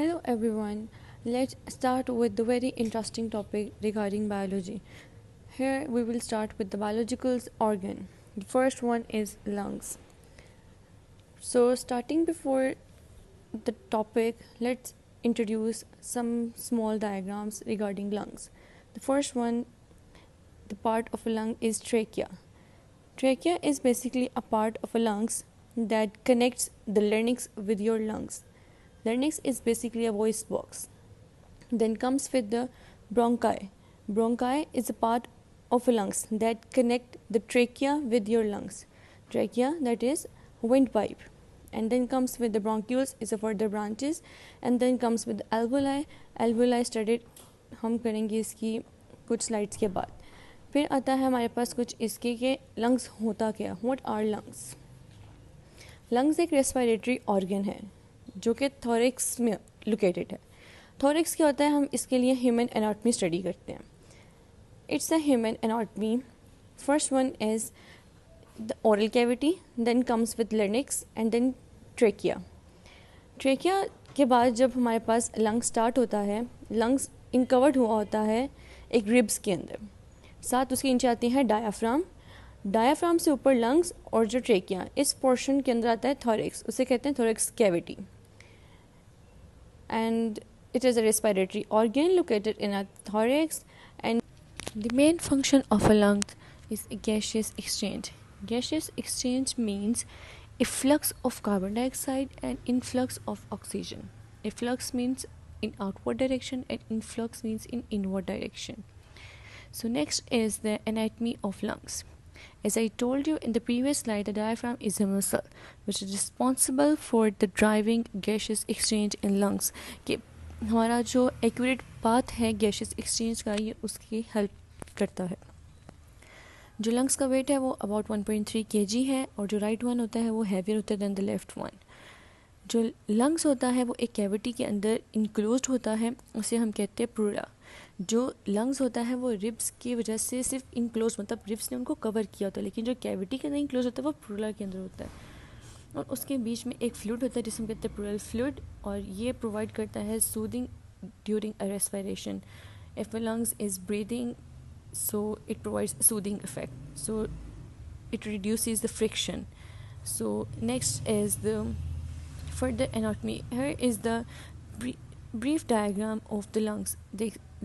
Hello everyone. Let's start with the very interesting topic regarding biology. Here we will start with the biological organ. The first one is lungs. So starting before the topic, let's introduce some small diagrams regarding lungs. The first one, the part of a lung is trachea. Trachea is basically a part of a lungs that connects the larynx with your lungs. Larynx is basically a voice box. Then comes with the bronchi. Bronchi is a part of a lungs that connect the trachea with your lungs. Trachea, that is windpipe. And then comes with the bronchioles is a further branches. And then comes with the alveoli. Alveoli studied हम करेंगे इसकी कुछ slides के बाद. फिर आता है हमारे पास कुछ इसके के लंग्स होता क्या. What are lungs? लंग्स एक रेस्पिरेटरी ऑर्गन है जो कि थोरैक्स में लोकेटेड है. थोरैक्स क्या होता है, हम इसके लिए ह्यूमन एनाटॉमी स्टडी करते हैं. It's a human anatomy. First one is the oral cavity, then comes with larynx and then trachea. Trachea के बाद जब हमारे पास लंग्स स्टार्ट होता है, लंग्स इनकवर्ड हुआ होता है एक रिब्स के अंदर. साथ उसके नीचे आती हैं डायाफ्राम. डायाफ्राम से ऊपर लंग्स और जो ट्रेकिया, इस पोर्शन के अंदर आता है थोरैक्स. उसे कहते हैं thorax cavity. And it is a respiratory organ located in a thorax, and the main function of a lung is a gaseous exchange. Gaseous exchange means efflux of carbon dioxide and influx of oxygen. Efflux means in outward direction and influx means in inward direction. So next is the anatomy of lungs. As I told you in the previous slide, the diaphragm is a muscle which is responsible for the driving gaseous exchange in lungs. कि हमारा जो accurate path है gaseous exchange का, ये उसकी help करता है. जो लंग्स का वेट है वो अबाउट 1.3 kg है और जो राइट वन होता है वो हैवियर होता है दैन द लेफ्ट वन. जो लंग्स होता है वो एक कैविटी के अंदर इंक्लोज्ड होता है, उसे हम कहते हैं प्लूरा. जो लंग्स होता है वो रिब्स की वजह से सिर्फ इनक्लोज, मतलब रिब्स ने उनको कवर किया होता है, लेकिन जो कैविटी के अंदर इनक्लोज होता है वो प्लूरा के अंदर होता है. और उसके बीच में एक फ्लूइड होता है जिसे हम कहते हैं प्लूरल फ्लूइड, और ये प्रोवाइड करता है soothing during a respiration. If a lungs is breathing, so it provides soothing effect, so it reduces the friction. So next is the further anatomy. Here is the brief diagram of the lungs.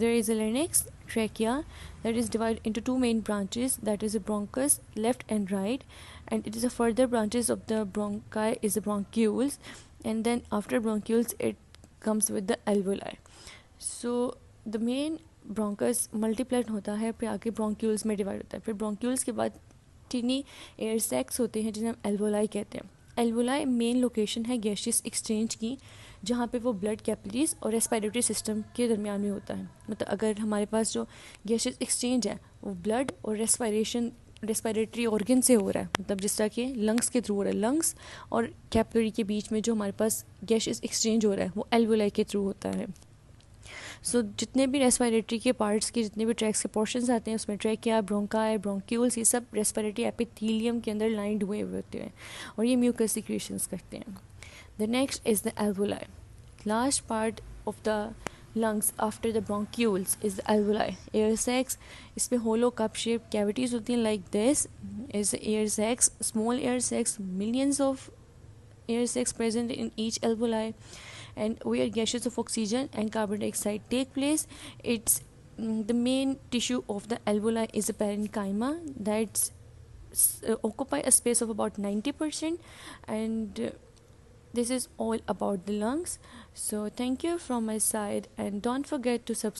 There is a larynx, trachea, that is divided into two main branches, that is a bronchus, left and right, and it is a further branches of the bronchi is the bronchioles, and then after bronchioles it comes with the alveoli. So the main bronchus multiplied होता है, फिर आगे bronchioles में divide होता है. फिर bronchioles के बाद टीनी एयर सैक्स होते हैं जिन्हें हम alveoli कहते हैं. एल्वोलाई मेन लोकेशन है गैसियस एक्सचेंज की, जहाँ पे वो ब्लड कैपिलरीज और रेस्पिरेटरी सिस्टम के दरमियान में होता है. मतलब अगर हमारे पास जो गैसियस एक्सचेंज है वो ब्लड और रेस्पिरेटरी ऑर्गन से हो रहा है, मतलब जिस तरह के लंग्स के थ्रू हो रहा है, लंग्स और कैपिलरी के बीच में जो हमारे पास गैसियस एक्सचेंज हो रहा है वो एल्वोलाई के थ्रू होता है. सो जितने भी रेस्पिरेटरी के पार्ट्स के जितने भी ट्रैक्स के पोर्शंस आते हैं उसमें ट्रैकिया, ब्रोंकाई, ब्रोंक्यूल्स, ये सब रेस्पिरेटरी एपिथेलियम के अंदर लाइंड हुए होते हैं और ये म्यूकस सिक्रीशंस करते हैं. The next is the alveoli. Last part of the lungs after the bronchioles is the alveoli. Air sacs, इसमें hollow cup shaped cavities होती हैं like this is the air sacs, small air sacs, millions of air sacs present in each alveoli, and where gases of oxygen and carbon dioxide take place. It's the main tissue of the alveoli is the parenchyma that's occupy a space of about 90%, and this is all about the lungs. So thank you from my side, and don't forget to subscribe.